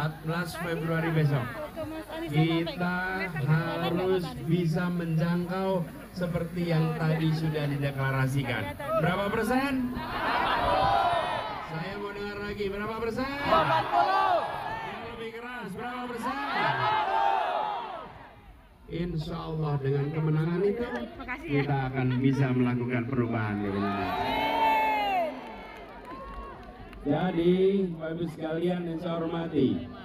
14 Februari besok kita harus bisa menjangkau seperti yang tadi sudah dideklarasikan. Berapa persen? Saya mau dengar lagi, berapa persen? 80. Yang lebih keras, berapa persen? Insya Allah dengan kemenangan itu kita akan bisa melakukan perubahan di Indonesia. Jadi, Bapak Ibu sekalian yang saya hormati, kita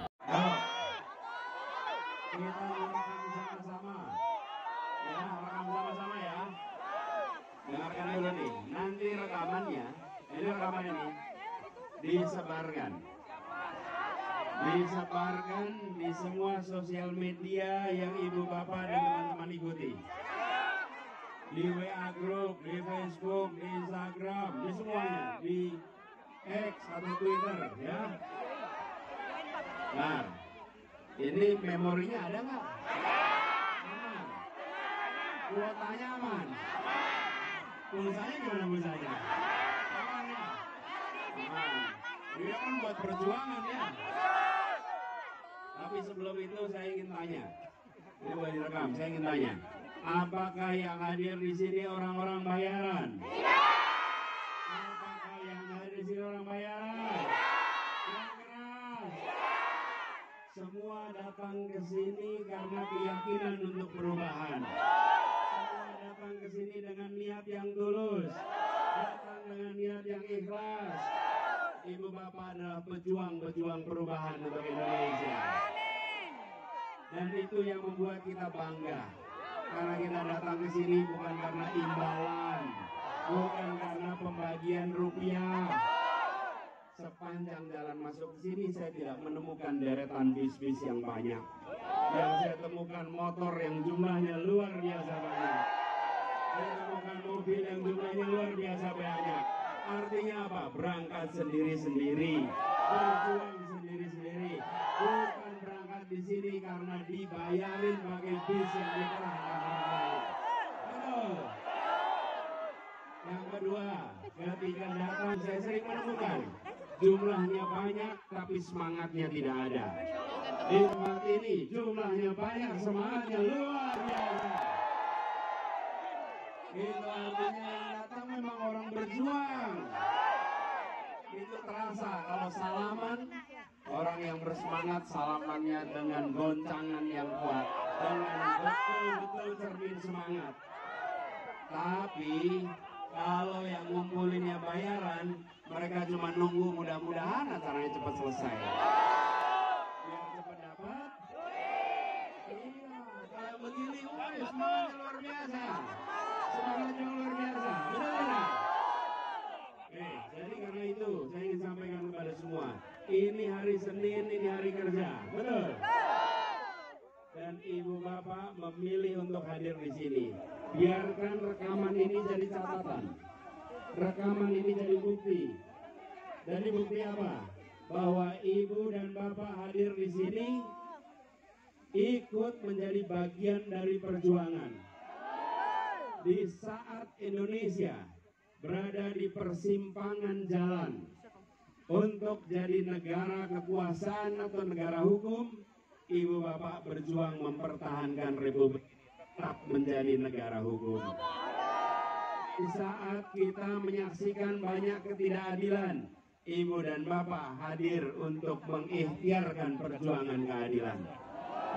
rekam sama-sama, ya, rekam sama-sama ya. Dengarkan dulu nih, nanti rekamannya, ini rekaman ini disebarkan di semua sosial media yang ibu bapak dan teman-teman ikuti. Di WA Group, di Facebook, di Instagram, di semuanya, di X atau Twitter, ya. Nah, ini memorinya ada nggak? Aman. Kuotanya aman. Pulsanya gimana pulsanya? Aman ya? Aman. Dia kan buat perjuangan ya. Tapi sebelum itu saya ingin tanya. Ini boleh direkam. Saya ingin tanya. Apakah yang hadir di sini orang-orang bayaran? Apakah yang hadir di sini orang bayaran? Yang keras. Semua datang ke sini karena keyakinan untuk perubahan. Semua datang ke sini dengan niat yang tulus. Datang dengan niat yang ikhlas. Ibu bapak adalah pejuang-pejuang perubahan untuk Indonesia. Dan itu yang membuat kita bangga. Karena kita datang ke sini bukan karena imbalan, bukan karena pembagian rupiah. Sepanjang jalan masuk ke sini saya tidak menemukan deretan bis-bis yang banyak. Yang saya temukan motor yang jumlahnya luar biasa banyak. Saya temukan mobil yang jumlahnya luar biasa banyak. Artinya apa? Berangkat sendiri-sendiri, berjuang sendiri-sendiri. Bukan berangkat di sini karena dibayarin pakai bis yang dikerahkan orang lain. Betul. Yang kedua, ketika datang saya sering menemukan jumlahnya banyak tapi semangatnya tidak ada. Di tempat ini jumlahnya banyak, semangatnya luar biasa. Itu artinya yang datang memang orang berjuang. Itu terasa kalau salaman, orang yang bersemangat salamannya dengan goncangan yang kuat, dengan betul-betul cermin semangat. Tapi kalau yang ngumpulinnya bayaran, mereka cuma nunggu mudah-mudahan acaranya cepat selesai. Biar cepat dapat. Iya, kalau begini, wah semangatnya luar biasa. Semangatnya luar biasa, benar-benar. Jadi karena itu saya ingin sampaikan kepada semua, ini hari Senin, ini hari kerja, betul? Dan ibu bapak memilih untuk hadir di sini. Biarkan rekaman ini jadi catatan, rekaman ini jadi bukti. Jadi bukti apa? Bahwa ibu dan bapak hadir di sini ikut menjadi bagian dari perjuangan. Di saat Indonesia berada di persimpangan jalan untuk jadi negara kekuasaan atau negara hukum, ibu bapak berjuang mempertahankan republik tetap menjadi negara hukum. Di saat kita menyaksikan banyak ketidakadilan, ibu dan bapak hadir untuk mengikhtiarkan perjuangan keadilan,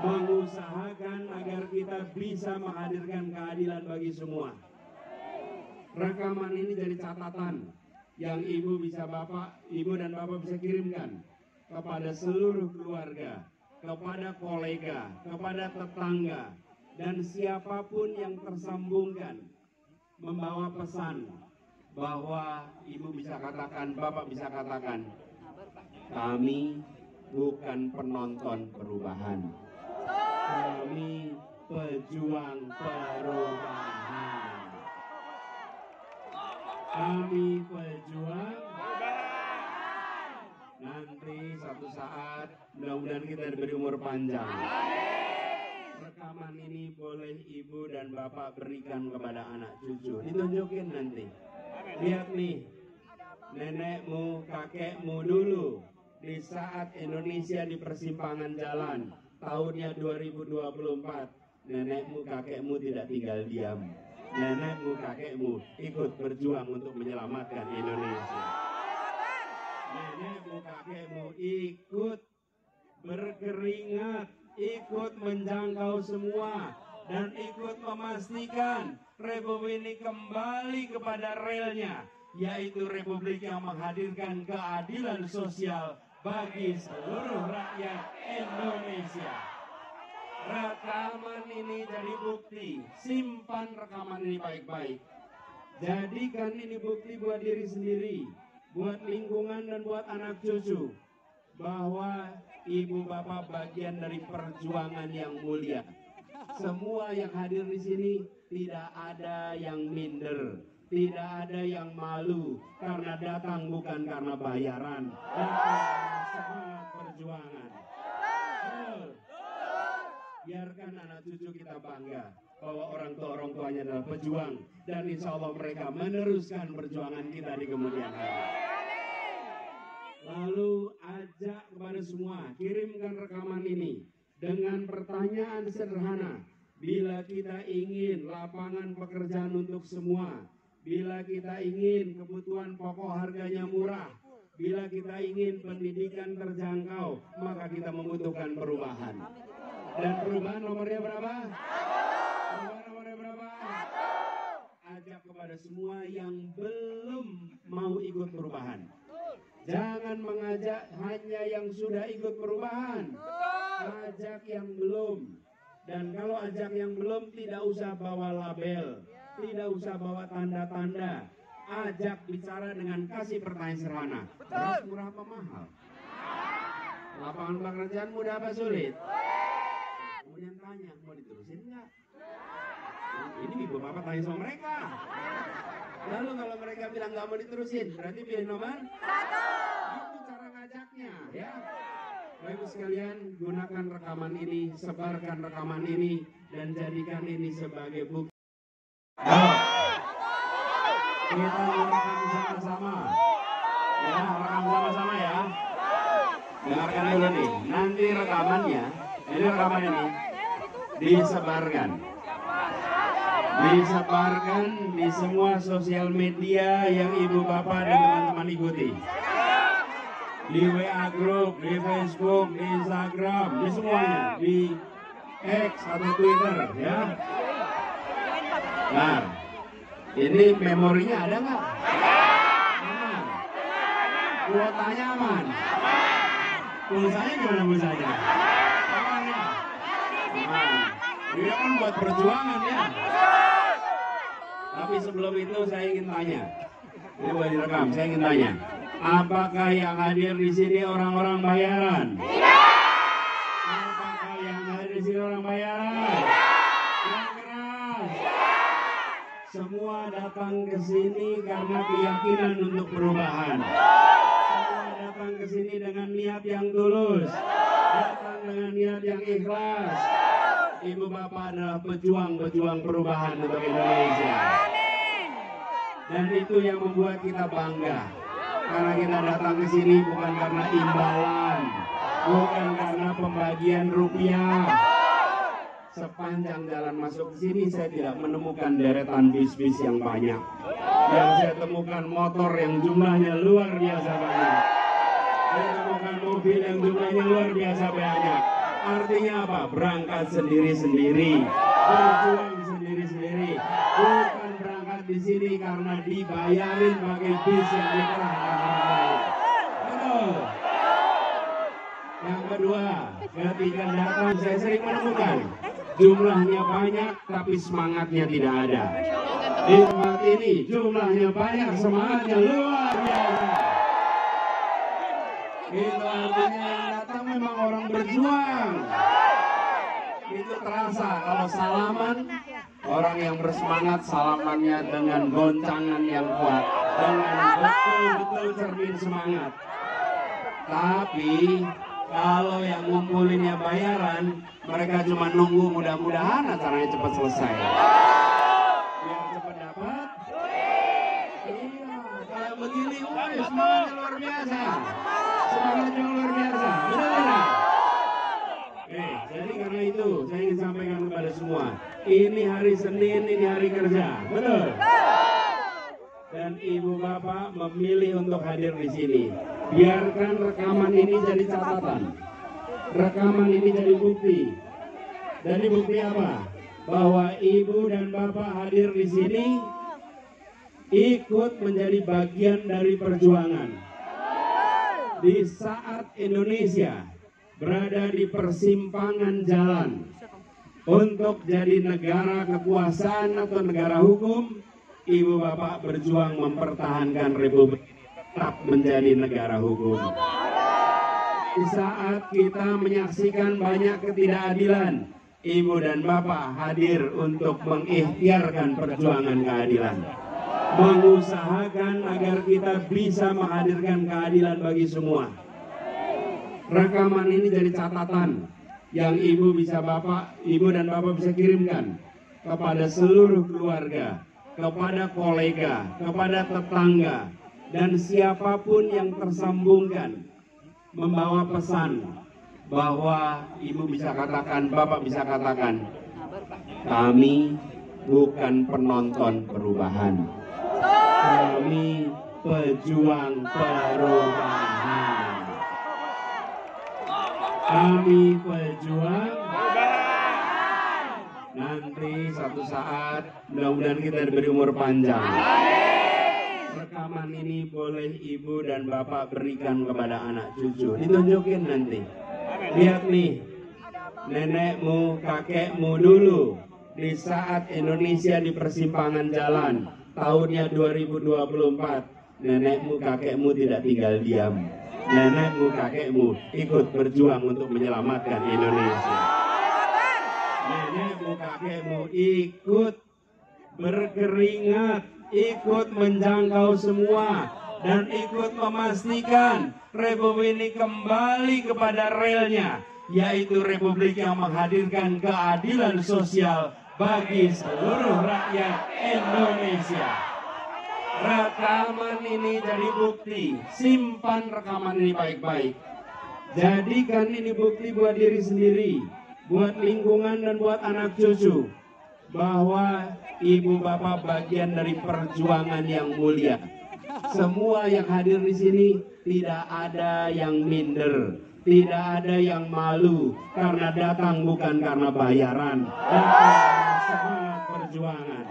mengusahakan agar kita bisa menghadirkan keadilan bagi semua. Rekaman ini jadi catatan yang ibu dan bapak bisa kirimkan kepada seluruh keluarga, kepada kolega, kepada tetangga, dan siapapun yang tersambungkan membawa pesan bahwa ibu bisa katakan, bapak bisa katakan, kami bukan penonton perubahan, kami pejuang perubahan. Kami pejuang nanti satu saat mudah-mudahan kita diberi umur panjang. Rekaman ini boleh ibu dan bapak berikan kepada anak cucu, ditunjukin nanti. Lihat nih, nenekmu, kakekmu dulu di saat Indonesia di persimpangan jalan tahunnya 2024, nenekmu kakekmu tidak tinggal diam. Nenekmu kakekmu ikut berjuang untuk menyelamatkan Indonesia. Nenekmu kakekmu ikut berkeringat, ikut menjangkau semua, dan ikut memastikan Republik ini kembali kepada relnya, yaitu Republik yang menghadirkan keadilan sosial bagi seluruh rakyat Indonesia. Rekaman ini jadi bukti, simpan rekaman ini baik-baik. Jadikan ini bukti buat diri sendiri, buat lingkungan dan buat anak cucu, bahwa ibu bapak bagian dari perjuangan yang mulia. Semua yang hadir di sini tidak ada yang minder, tidak ada yang malu karena datang bukan karena bayaran, dan karena semangat perjuangan. Biarkan anak cucu kita bangga bahwa orang tuanya adalah pejuang, dan insya Allah mereka meneruskan perjuangan kita di kemudian hari. Lalu ajak kepada semua, kirimkan rekaman ini dengan pertanyaan sederhana. Bila kita ingin lapangan pekerjaan untuk semua, bila kita ingin kebutuhan pokok harganya murah, bila kita ingin pendidikan terjangkau, maka kita membutuhkan perubahan. Dan perubahan nomornya berapa? Perubahan nomornya berapa? Ajak kepada semua yang belum mau ikut perubahan. Jangan mengajak hanya yang sudah ikut perubahan. Ajak yang belum. Dan kalau ajak yang belum, tidak usah bawa label, tidak usah bawa tanda-tanda. Ajak bicara dengan kasih pertanyaan sederhana. Beras murah apa mahal? Lapangan pekerjaan mudah apa sulit? Kemudian tanya, mau diterusin nggak? Ini ibu bapak tanya sama mereka. Lalu kalau mereka bilang nggak mau diterusin, berarti pilih nomor 1. Itu cara ngajaknya, ya. Bapak Ibu sekalian, gunakan rekaman ini, sebarkan rekaman ini, dan jadikan ini sebagai bukti. Kita rekam sama-sama. Ya, rekam sama-sama ya. Dengarkan dulu nih, nanti rekamannya, ini rekaman ini disebarkan. Disebarkan di semua sosial media yang ibu bapak dan teman-teman ikuti. Di WA group, di Facebook, di Instagram, di semuanya, di X atau Twitter, ya. Nah, ini memorinya ada nggak? Aman. Kuotanya aman. Pulsanya gimana pulsanya? Aman ya? Aman. Dia kan buat perjuangan ya. Tapi sebelum itu saya ingin tanya. Ini boleh direkam, saya ingin tanya. Apakah yang hadir di sini orang-orang bayaran? Tidak. Apakah yang hadir di sini orang bayaran? Yang keras. Semua datang ke sini karena keyakinan untuk perubahan. Semua datang ke sini dengan niat yang tulus. Datang dengan niat yang ikhlas. Ibu bapak adalah pejuang-pejuang perubahan untuk Indonesia. Dan itu yang membuat kita bangga. Karena kita datang ke sini bukan karena imbalan, bukan karena pembagian rupiah. Sepanjang jalan masuk ke sini saya tidak menemukan deretan bis-bis yang banyak. Yang saya temukan motor yang jumlahnya luar biasa banyak. Saya temukan mobil yang jumlahnya luar biasa banyak. Artinya apa? Berangkat sendiri-sendiri, berjuang sendiri-sendiri. Bukan berangkat di sini karena dibayarin pakai bis yang dikerahkan orang lain. Betul. Yang kedua, ketika datang saya sering menemukan jumlahnya banyak tapi semangatnya tidak ada. Di tempat ini jumlahnya banyak, semangatnya luar biasa. Itu artinya yang datang memang orang berjuang. Itu terasa kalau salaman, orang yang bersemangat salamannya dengan goncangan yang kuat, dengan betul-betul cermin semangat. Tapi kalau yang ngumpulinnya bayaran, mereka cuma nunggu mudah-mudahan acaranya cepat selesai. Biar cepat dapat. Iya, kayak begini, semangatnya luar biasa. Semangatnya luar semua. Ini hari Senin, ini hari kerja, betul? Dan ibu bapak memilih untuk hadir di sini. Biarkan rekaman ini jadi catatan. Rekaman ini jadi bukti. Jadi bukti apa? Bahwa ibu dan bapak hadir di sini ikut menjadi bagian dari perjuangan. Di saat Indonesia berada di persimpangan jalan untuk jadi negara kekuasaan atau negara hukum, ibu bapak berjuang mempertahankan republik tetap menjadi negara hukum. Di saat kita menyaksikan banyak ketidakadilan, ibu dan bapak hadir untuk mengikhtiarkan perjuangan keadilan, mengusahakan agar kita bisa menghadirkan keadilan bagi semua. Rekaman ini jadi catatan yang ibu dan bapak bisa kirimkan kepada seluruh keluarga, kepada kolega, kepada tetangga, dan siapapun yang tersambungkan, membawa pesan bahwa ibu bisa katakan, bapak bisa katakan, kami bukan penonton perubahan, kami pejuang perubahan. Kami pejuang perubahan. Nanti satu saat mudah-mudahan kita diberi umur panjang. Rekaman ini boleh ibu dan bapak berikan kepada anak cucu. Ditunjukin nanti. Lihat nih, nenekmu, kakekmu dulu di saat Indonesia di persimpangan jalan tahunnya 2024. Nenekmu, kakekmu tidak tinggal diam. Nenekmu, kakekmu ikut berjuang untuk menyelamatkan Indonesia. Nenekmu, kakekmu ikut berkeringat, ikut menjangkau semua, dan ikut memastikan Republik ini kembali kepada relnya, yaitu Republik yang menghadirkan keadilan sosial bagi seluruh rakyat Indonesia. Rekaman ini jadi bukti. Simpan rekaman ini baik-baik. Jadikan ini bukti buat diri sendiri, buat lingkungan dan buat anak cucu, bahwa ibu bapak bagian dari perjuangan yang mulia. Semua yang hadir di sini tidak ada yang minder, tidak ada yang malu karena datang bukan karena bayaran, datang karena semangat perjuangan.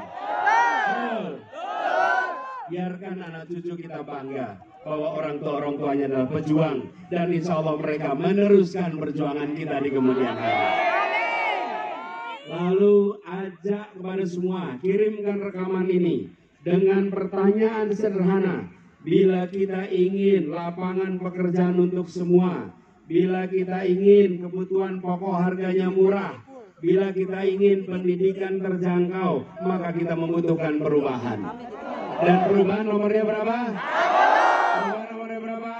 Biarkan anak cucu kita bangga bahwa orang tuanya adalah pejuang, dan insya Allah mereka meneruskan perjuangan kita di kemudian hari. Lalu ajak kepada semua, kirimkan rekaman ini dengan pertanyaan sederhana. Bila kita ingin lapangan pekerjaan untuk semua, bila kita ingin kebutuhan pokok harganya murah, bila kita ingin pendidikan terjangkau, maka kita membutuhkan perubahan. Dan perubahan nomornya berapa? Perubahan nomornya berapa?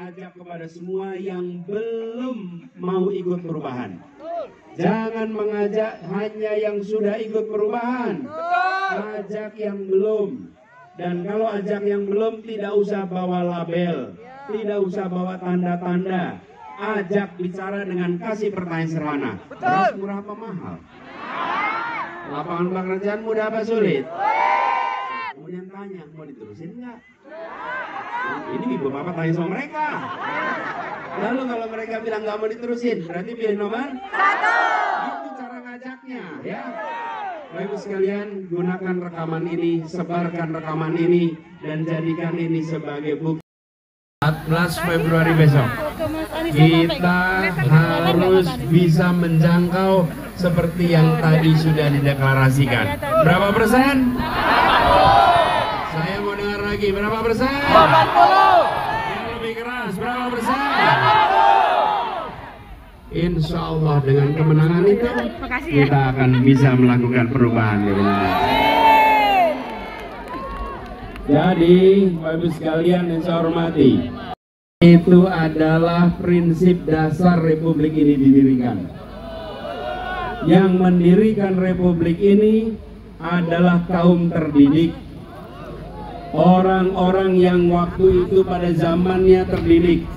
Ajak kepada semua yang belum mau ikut perubahan. Jangan mengajak hanya yang sudah ikut perubahan. Ajak yang belum. Dan kalau ajak yang belum, tidak usah bawa label, tidak usah bawa tanda-tanda. Ajak bicara dengan kasih pertanyaan sederhana. Beras murah apa mahal? Lapangan pekerjaan mudah apa sulit? Kemudian tanya, mau diterusin nggak? Ini ibu bapak tanya sama mereka. Lalu kalau mereka bilang nggak mau diterusin, berarti pilih nomor 1. Itu cara ngajaknya, ya. Bapak Ibu sekalian, gunakan rekaman ini, sebarkan rekaman ini, dan jadikan ini sebagai bukti. 14 Februari besok, kita harus bisa menjangkau seperti yang tadi sudah dideklarasikan. Berapa persen? Saya mau dengar lagi, berapa persen? 80. Yang lebih keras, berapa persen? Insya Allah dengan kemenangan itu kita akan bisa melakukan perubahan di Indonesia. Jadi, Bapak Ibu sekalian yang saya hormati, itu adalah prinsip dasar Republik ini didirikan. Yang mendirikan Republik ini adalah kaum terdidik, orang-orang yang waktu itu pada zamannya terdidik,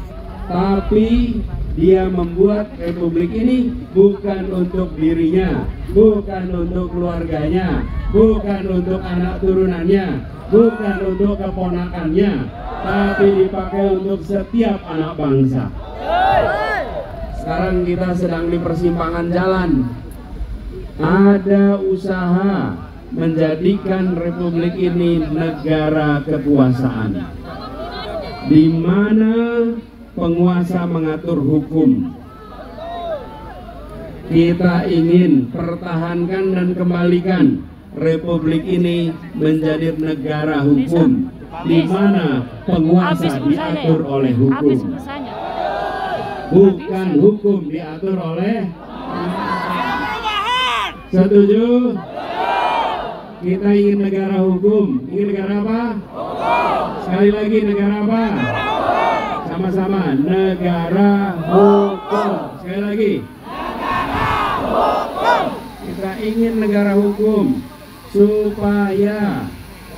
tapi Dia membuat republik ini bukan untuk dirinya, bukan untuk keluarganya, bukan untuk anak turunannya, bukan untuk keponakannya, tapi dipakai untuk setiap anak bangsa. Sekarang kita sedang di persimpangan jalan. Ada usaha menjadikan republik ini negara kekuasaan, di mana penguasa mengatur hukum. Kita ingin pertahankan dan kembalikan republik ini menjadi negara hukum, di mana penguasa diatur oleh hukum, bukan hukum diatur oleh. Setuju? Kita ingin negara hukum. Ingin negara apa? Sekali lagi, negara apa? Sama-sama, negara hukum. Sekali lagi, negara hukum. Kita ingin negara hukum supaya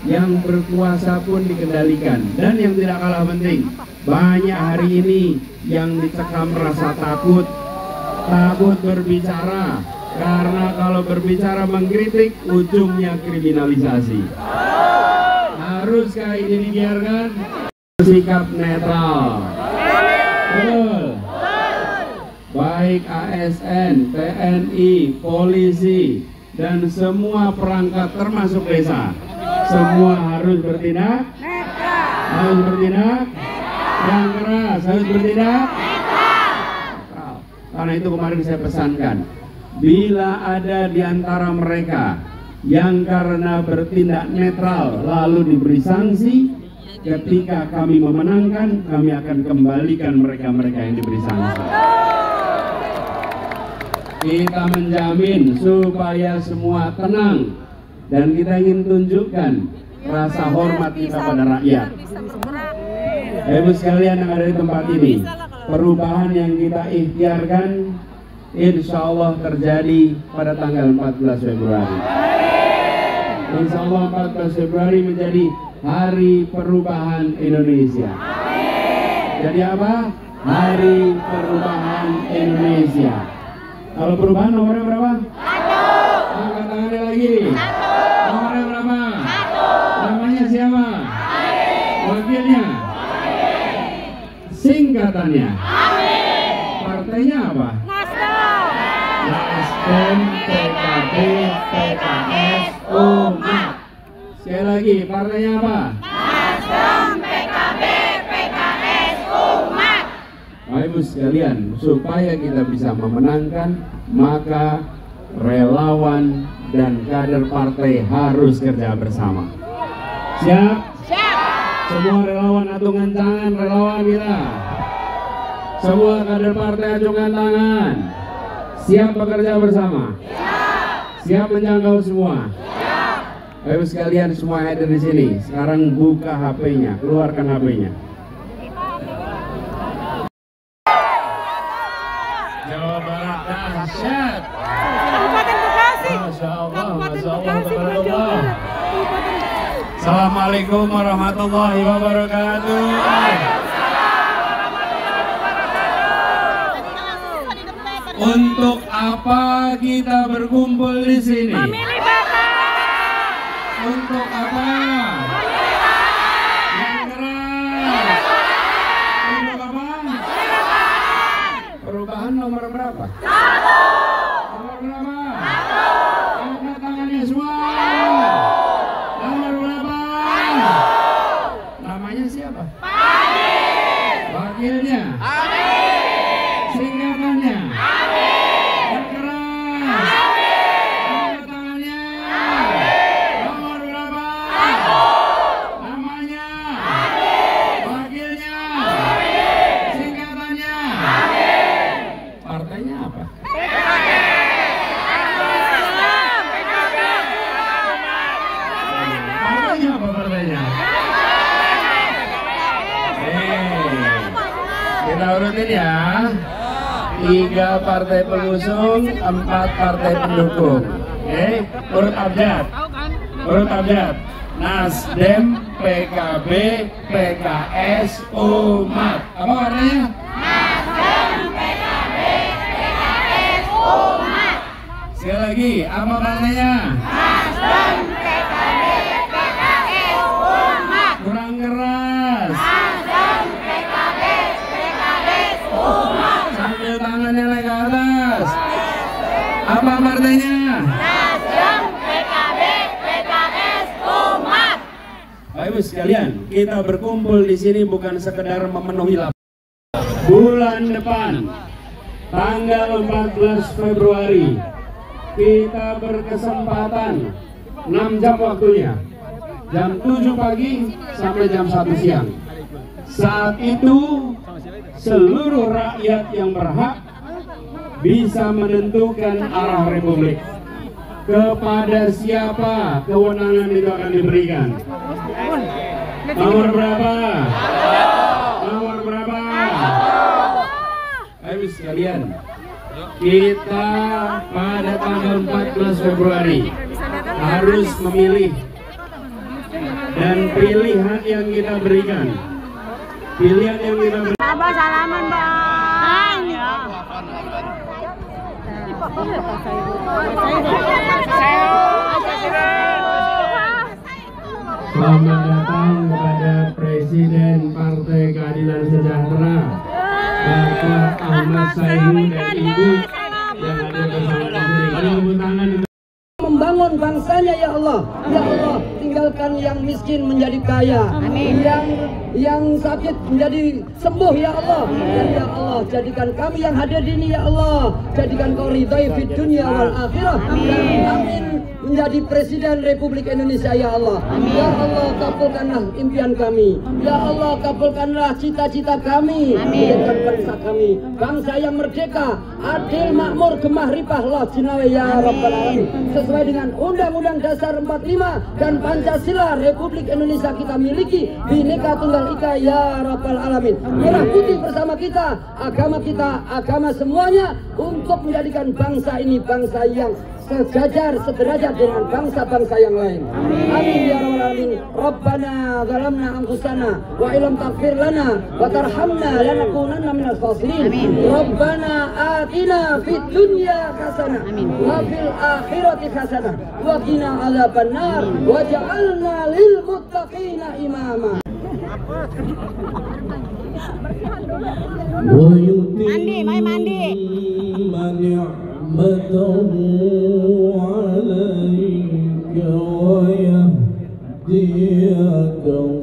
yang berkuasa pun dikendalikan. Dan yang tidak kalah penting, banyak hari ini yang dicekam rasa takut berbicara, karena kalau berbicara mengkritik ujungnya kriminalisasi. Haruskah ini dibiarkan? Sikap netral. Betul. Baik ASN, TNI, polisi, dan semua perangkat termasuk desa, semua harus bertindak. Harus bertindak. Yang keras harus bertindak. Karena itu kemarin saya pesankan, bila ada di antara mereka yang karena bertindak netral lalu diberi sanksi, ketika kami memenangkan, kami akan kembalikan mereka-mereka yang diberi sanksi. Kita menjamin supaya semua tenang, dan kita ingin tunjukkan rasa hormat kita pada rakyat. Ibu sekalian yang ada di tempat ini, perubahan yang kita ikhtiarkan insya Allah terjadi pada tanggal 14 Februari. Insya Allah 14 Februari menjadi Hari Perubahan Indonesia. Jadi apa? Hari Perubahan Indonesia. Kalau perubahan nomornya berapa? 1. Angkat tangannya lagi. 1. Nomornya berapa? 1. Namanya siapa? Wakilnya? Singkatannya? Partainya apa? Nasdem, PKB, PKS, Umat. Sekali lagi, partainya apa? Nasdem, PKB, PKS, Umat. Bapak Ibu sekalian, supaya kita bisa memenangkan, maka relawan dan kader partai harus kerja bersama. Siap? Siap. Semua relawan acungkan tangan, relawan kita. Semua kader partai acungkan tangan. Siap bekerja bersama? Siap. Siap menjangkau semua? Siap. Ayo sekalian semua hadir di sini. Sekarang buka HP-nya, keluarkan HP-nya. Jawa Barat dahsyat. Kabupaten Bekasi. Masya Allah, Masya Allah, Tabarakallah. Assalamualaikum warahmatullahi wabarakatuh. Untuk apa kita berkumpul di sini? Memilih Bapak. Untuk apa? Memilih Bapak. Yang keras. Untuk apa? Perubahan nomor berapa? 1. Nomor berapa? 1. Angkat tangannya semua. Nomor berapa? 1. Namanya siapa? Pak. Wakilnya? Singkatannya? Yang keras. Angkat tangannya. Nomor berapa? 1. Namanya? Wakilnya? Singkatannya? Partainya apa? Partainya apa partainya? Kita urutin ya. 3 partai pengusung, 4 partai pendukung. Urut abjad. Urut abjad. Nasdem, PKB, PKS, Umat. Apa warnanya? Nasdem, PKB, Sekali lagi, apa partainya? Nasdem, PKB, PKS, Umat. Kurang keras. Nasdem, PKB, PKS, Umat. Sambil tangannya naik ke atas. Apa partainya? Nasdem, PKB, PKS, Umat. Baik sekalian, kita berkumpul di sini bukan sekedar memenuhi lapangan. Bulan depan, tanggal 14 Februari, kita berkesempatan 6 jam waktunya, jam 7 pagi sampai jam 1 siang. Saat itu seluruh rakyat yang berhak bisa menentukan arah republik. Kepada siapa kewenangan itu akan diberikan? Nomor berapa? Nomor berapa? Ayo sekalian, kita pada tanggal 14 Februari harus memilih, dan pilihan yang kita berikan, Abah salaman, Bang. Selamat datang kepada Presiden Partai Keadilan Sejahtera, Bapak Ahmad Sayhu dan Ibu yang ada bersama di sini. Tepuk tangan. Membangun bangsanya ya Allah, tinggalkan yang miskin menjadi kaya, yang sakit menjadi sembuh ya Allah, dan ya Allah jadikan kami yang hadir di sini ya Allah, jadikan kau ridhai fid dunya wal akhirah, dan amin menjadi Presiden Republik Indonesia ya Allah. Ya Allah kabulkanlah impian kami, ya Allah kabulkanlah cita-cita kami, menjadikan bangsa kami bangsa yang merdeka, adil, makmur, gemah ripah lah jinawe ya Rabbal Alamin, sesuai dengan Undang-Undang Dasar 45 dan Pancasila Republik Indonesia kita miliki, Bhinneka Tunggal Ika ya Rabbal Alamin. Merah putih bersama kita, agama semuanya, untuk menjadikan bangsa ini bangsa yang sejajar, sederajat dengan bangsa-bangsa yang lain. Amin ya rabbal alamin. Rabbana zalamna anfusana wa illam taghfir lana wa tarhamna lanakunanna minal khasirin. Rabbana atina fid dunya hasanah wa fil akhirati hasanah wa qina adzabannar wa ja'alna lil muttaqina imama. Mandi, mai mandi. نعمته عليك ويهديك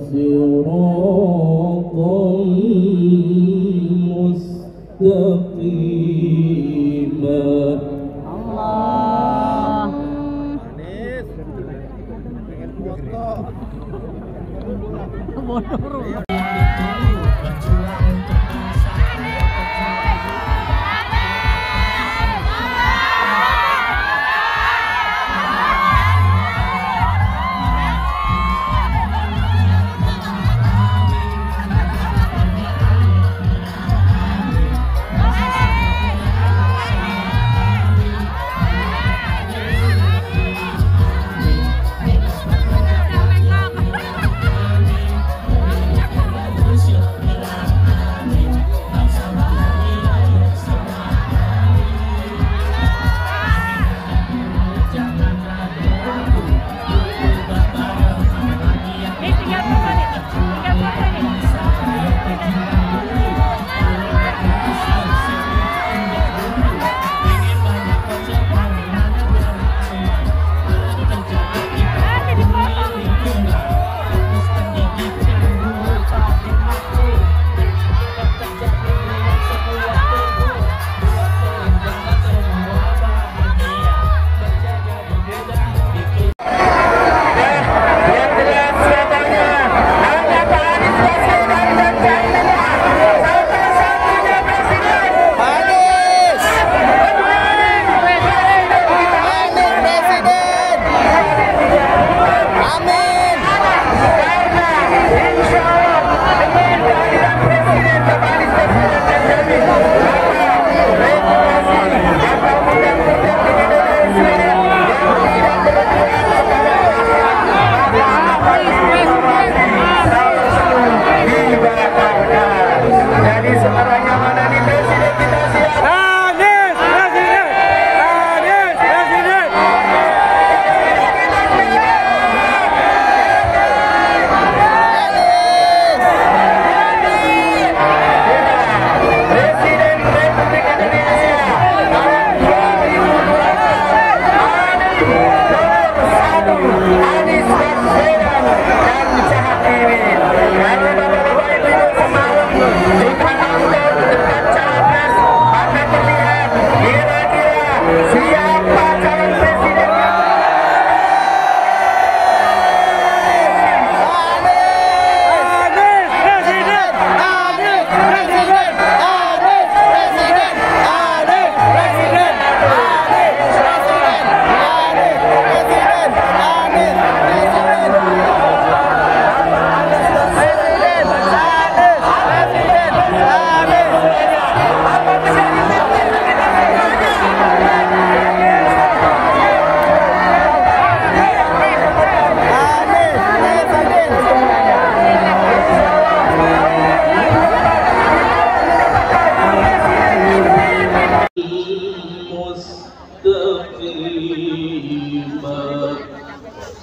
صراطا مستقيما.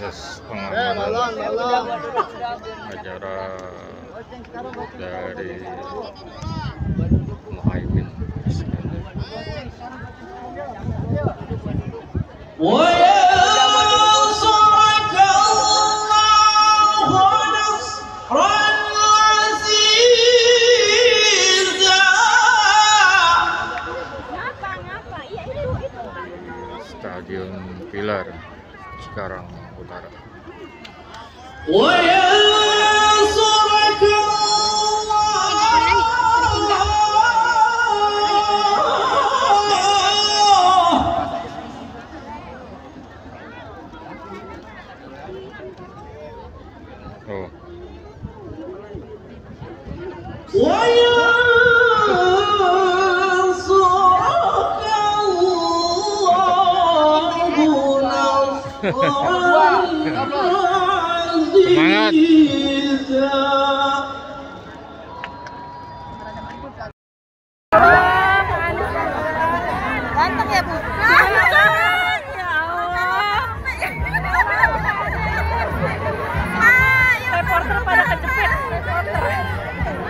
proses pengamanan acara dari Muhaimin Stadion Pilar Cikarang Utara. Oh. Semangat. Ganteng ya, Bu? Ya Allah. Reporter pada kejepit.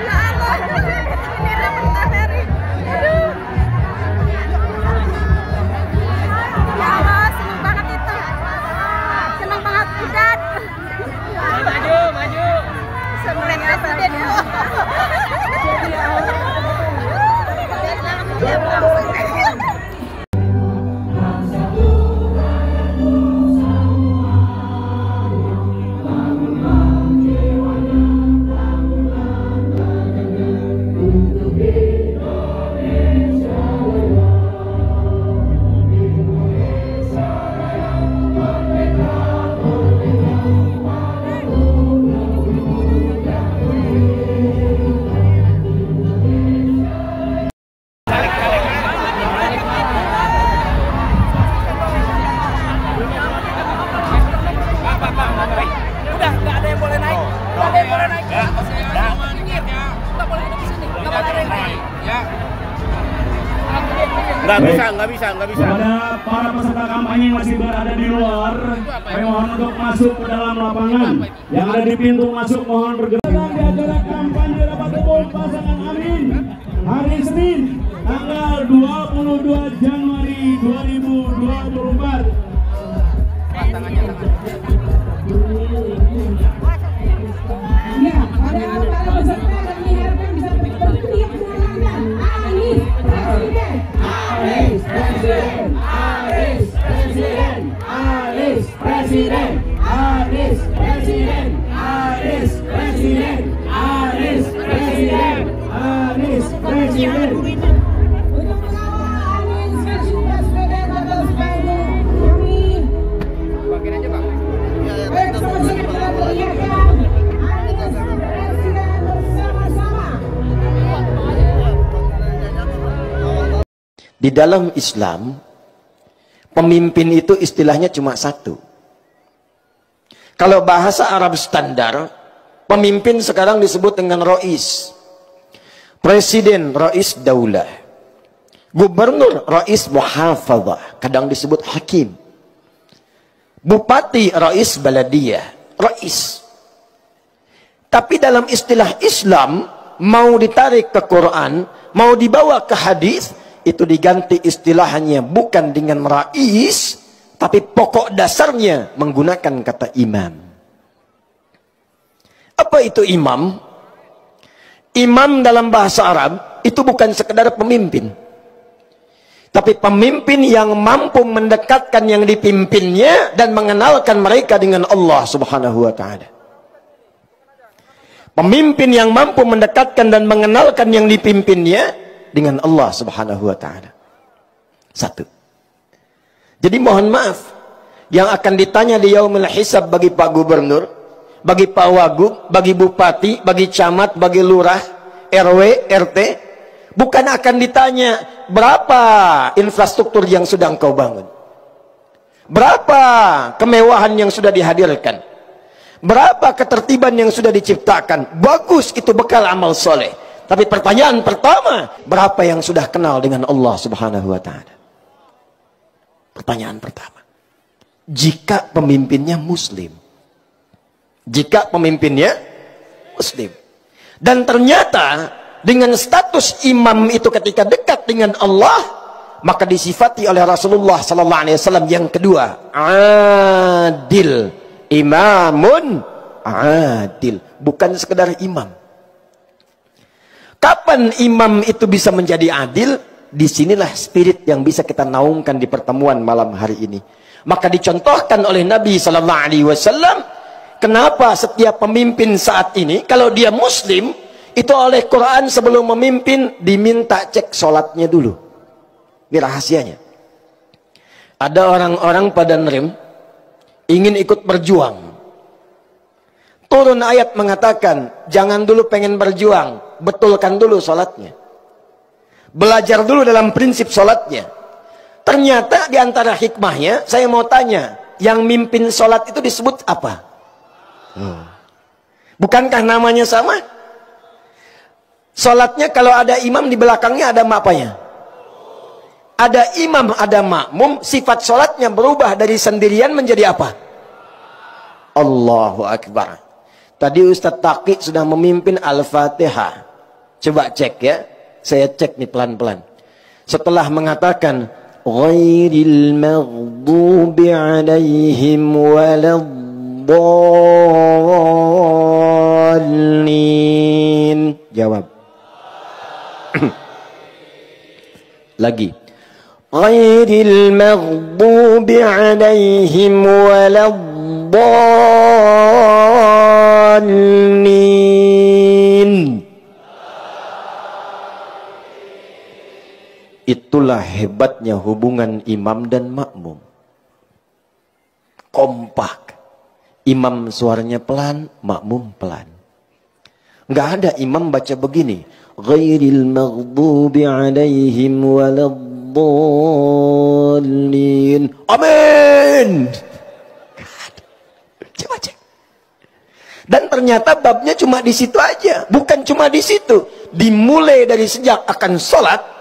Ya Allah. Ini reporter dari. Ya Allah, seneng banget itu. Seneng banget Budat. Maju. Seneng presiden. Nggak bisa. Kepada para peserta kampanye yang masih berada di luar, kami mohon untuk masuk ke dalam lapangan. Yang ada di pintu masuk mohon bergerak. Di acara kampanye rapat umum pasangan Amin hari Senin tanggal 22 Januari 2024. Ya, pada para peserta dan diharapkan bisa berteriak dengan lantang. Anies Presiden, Anies Presiden, Anies Presiden, Anies Presiden, Anies Presiden, Anies Presiden, Anies Presiden. Untuk mengawal Anies Presiden atau Presiden kami. Bagian aja Pak. Baik, sama-sama kita teriakkan. Anies Presiden bersama-sama. Di dalam Islam, pemimpin itu istilahnya cuma satu. Kalau bahasa Arab standar, pemimpin sekarang disebut dengan Rais. Presiden, Rais Daulah. Gubernur, Rais Muhafadzah. Kadang disebut Hakim. Bupati, Rais Baladiyah. Rais. Tapi dalam istilah Islam, mau ditarik ke Quran, mau dibawa ke hadis, itu diganti istilahnya bukan dengan rais, tapi pokok dasarnya menggunakan kata imam. Apa itu imam? Imam dalam bahasa Arab itu bukan sekedar pemimpin, tapi pemimpin yang mampu mendekatkan yang dipimpinnya dan mengenalkan mereka dengan Allah Subhanahu wa Ta'ala. Pemimpin yang mampu mendekatkan dan mengenalkan yang dipimpinnya dengan Allah Subhanahu wa Ta'ala. Satu. Jadi mohon maaf, yang akan ditanya di yaumil hisab bagi Pak Gubernur, bagi Pak Wagub, bagi Bupati, bagi Camat, bagi Lurah, RW, RT, bukan akan ditanya berapa infrastruktur yang sudah engkau bangun, berapa kemewahan yang sudah dihadirkan, berapa ketertiban yang sudah diciptakan. Bagus, itu bekal amal soleh. Tapi pertanyaan pertama, berapa yang sudah kenal dengan Allah Subhanahu wa Ta'ala? Pertanyaan pertama. jika pemimpinnya muslim. Jika pemimpinnya muslim. Dan ternyata dengan status imam itu ketika dekat dengan Allah, maka disifati oleh Rasulullah sallallahu alaihi wasallam yang kedua, adil. Imamun adil, bukan sekedar imam. Kapan imam itu bisa menjadi adil? Disinilah spirit yang bisa kita naungkan di pertemuan malam hari ini. Maka dicontohkan oleh Nabi sallallahu alaihi wasallam, kenapa setiap pemimpin saat ini kalau dia muslim, itu oleh Quran sebelum memimpin diminta cek sholatnya dulu. Ini rahasianya. Ada orang-orang pada nerem ingin ikut berjuang. Turun ayat mengatakan, jangan dulu pengen berjuang, betulkan dulu sholatnya. Belajar dulu dalam prinsip sholatnya. Ternyata di antara hikmahnya, saya mau tanya, yang mimpin sholat itu disebut apa? Bukankah namanya sama? Sholatnya kalau ada imam di belakangnya ada apanya? Ada imam, ada makmum, sifat sholatnya berubah dari sendirian menjadi apa? Allahu Akbar. Tadi Ustadz Taqi sudah memimpin Al-Fatihah. Coba cek ya. Saya cek nih pelan-pelan. Setelah mengatakan ghairil maghdubi alaihim waladdallin. Jawab. Lagi. Ghairil maghdubi alaihim waladdallin. Itulah hebatnya hubungan imam dan makmum. Kompak. Imam suaranya pelan, makmum pelan. Nggak ada imam baca begini. Ghairil maghdubi alaihim waladdallin. Amin. Coba cek. Dan ternyata babnya cuma di situ aja. Bukan cuma di situ. Dimulai dari sejak akan sholat.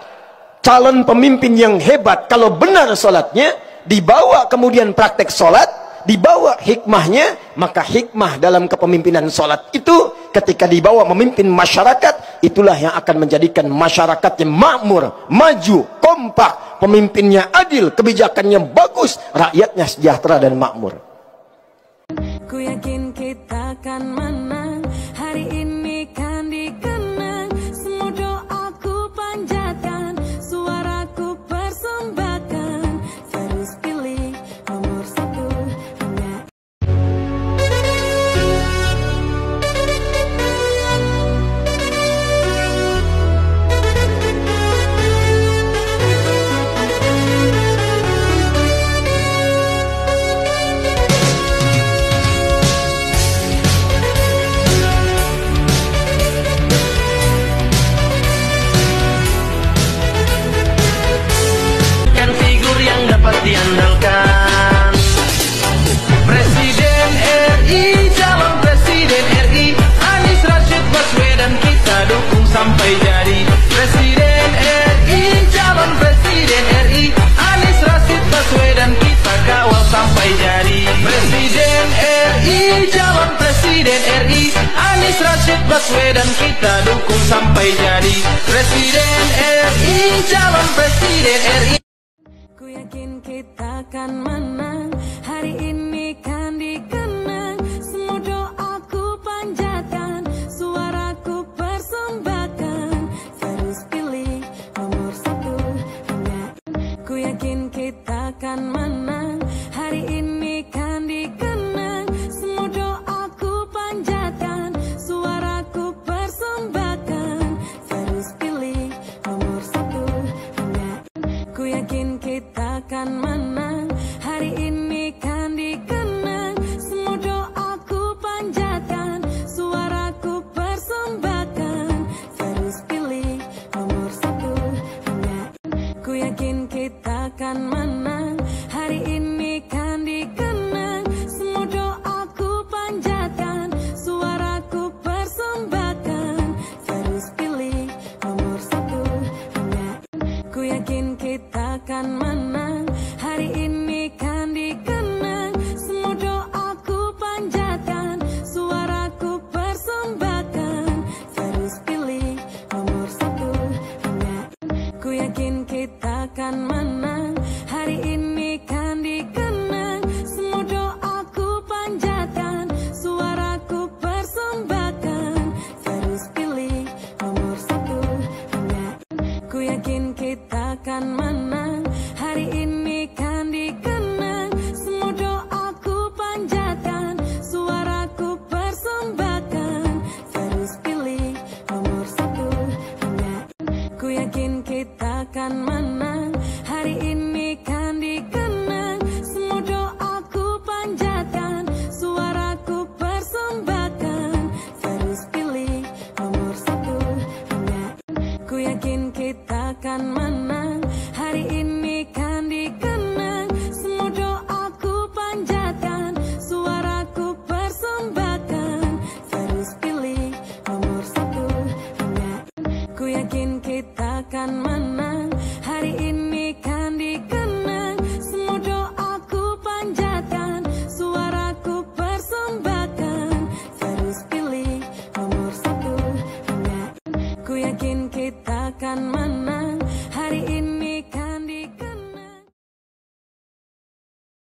Calon pemimpin yang hebat, kalau benar sholatnya, dibawa kemudian praktek sholat, dibawa hikmahnya, maka hikmah dalam kepemimpinan sholat itu, ketika dibawa memimpin masyarakat, itulah yang akan menjadikan masyarakatnya makmur, maju, kompak, pemimpinnya adil, kebijakannya bagus, rakyatnya sejahtera dan makmur. Ku yakin kita akan menang, hari ini kan dikenang, semua doaku panjatkan, suaraku persembahkan, terus pilih nomor 1 hanya. Diandalkan Presiden RI, calon Presiden RI Anies Rashid Baswedan kita dukung sampai jadi Presiden RI, calon Presiden RI Anies Rashid Baswedan kita kawal sampai jadi Presiden RI, calon Presiden RI Anies Rashid Baswedan kita dukung sampai jadi Presiden RI, calon Presiden RI. Ku yakin kita akan menang, hari ini kan dikenang, semua doaku panjatkan, suaraku persembahkan, terus pilih nomor 1 hanya. Ku yakin kita akan menang, hari ini kan dikenang, semua doaku panjatkan, suaraku persembahkan, terus pilih nomor 1 hanya. Ku yakin kita akan menang, hari ini kan dikenang, semua doaku panjatkan, suaraku persembahkan, terus pilih nomor 1 hanya. Ku yakin kita akan menang, hari ini kan dikenang, semua doaku panjatkan, suaraku persembahkan, terus pilih nomor 1 hanya. Ku yakin kita akan menang, hari ini kan dikenang, kan menang. Hari ini kan dikenang. Semua doaku panjatkan, suaraku persembahkan. Terus pilih nomor 1, hanya ku yakin kita kan menang. Hari ini kan dikenang. Semua doaku panjatkan, suaraku persembahkan. Terus pilih nomor 1, hanya ku yakin kita kan menang. Hari ini kan dikenang. Semua doaku panjatkan, suaraku persembahkan. Terus pilih nomor 1, hanya ku yakin kita kan menang. Hari ini